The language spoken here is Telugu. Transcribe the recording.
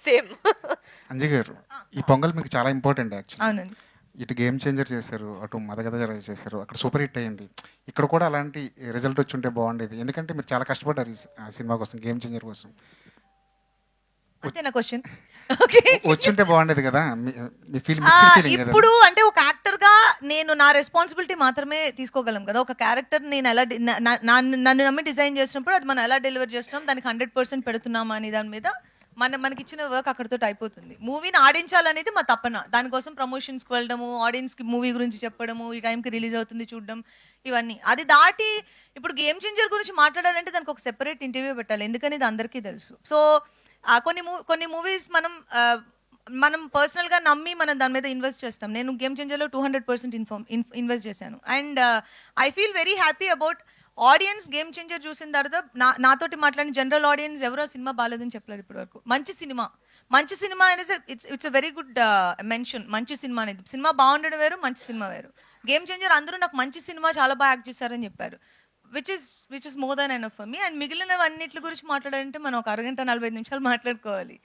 సేమ్. అంజయ్ గారు, ఈ పొంగల్ మీకు చాలా ఇంపార్టెంట్ యాక్చువల్లీ. అవునండి. ఇటు గేమ్ చేంజర్ చేశారు, అటు మదగద చేశారు, అక్కడ సూపర్ హిట్ అయింది. ఇక్కడ కూడా అలాంటి రిజల్ట్ వచ్చి ఉంటే బాగుండేది, ఎందుకంటే మీరు చాలా కష్టపడ్డారు ఈ సినిమా కోసం, గేమ్ చేంజర్ కోసం. అంతేనా క్వశ్చన్? ఓకే. వచ్చి ఉంటే బాగుండేది కదా, మీ మిక్స్డ్ ఫీలింగ్ కదా. ఇప్పుడు అంటే ఒక యాక్టర్ గా నేను నా రెస్పాన్సిబిలిటీ మాత్రమే తీసుకోగలం కదా. ఒక క్యారెక్టర్ నేను ఎలా నన్ను నమ్మి డిజైన్ చేసినప్పుడు అది మనం ఎలా డెలివర్ చేస్తున్నాం, దానికి 100% పెడుతున్నామా అని దాని మీద మనకి ఇచ్చిన వర్క్ అక్కడితో అయిపోతుంది. మూవీని ఆడించాలనేది మా తపన. దానికోసం ప్రమోషన్స్కి వెళ్ళడము, ఆడియన్స్కి మూవీ గురించి చెప్పడము, ఈ టైంకి రిలీజ్ అవుతుంది చూడడం, ఇవన్నీ. అది దాటి ఇప్పుడు గేమ్ చేంజర్ గురించి మాట్లాడాలంటే దానికి ఒక సెపరేట్ ఇంటర్వ్యూ పెట్టాలి, ఎందుకని ఇది అందరికీ తెలుసు. సో కొన్ని మూవీస్ మనం పర్సనల్గా నమ్మి మనం దాని మీద ఇన్వెస్ట్ చేస్తాం. నేను గేమ్ చేంజర్లో 200% ఇన్వెస్ట్ చేశాను. And I feel very happy about audience. Game changer చూసిన తర్వాత నాతోటి మాట్లాడిన జనరల్ ఆడియన్స్ ఎవరో సినిమా బాగాలేదని చెప్పలేదు ఇప్పటి వరకు. మంచి సినిమా అనేది it's a very good mention. మంచి సినిమా అనేది, సినిమా బాగుండడం వేరు, మంచి సినిమా వేరు. గేమ్ చేంజర్ అందరూ నాకు మంచి సినిమా, చాలా బాగా యాక్ట్ చేశారని చెప్పారు, which is more than enough for me. And మిగిలినవన్నిటి గురించి మాట్లాడాలంటే మనం ఒక అరగంట 45 నిమిషాలు మాట్లాడుకోవాలి.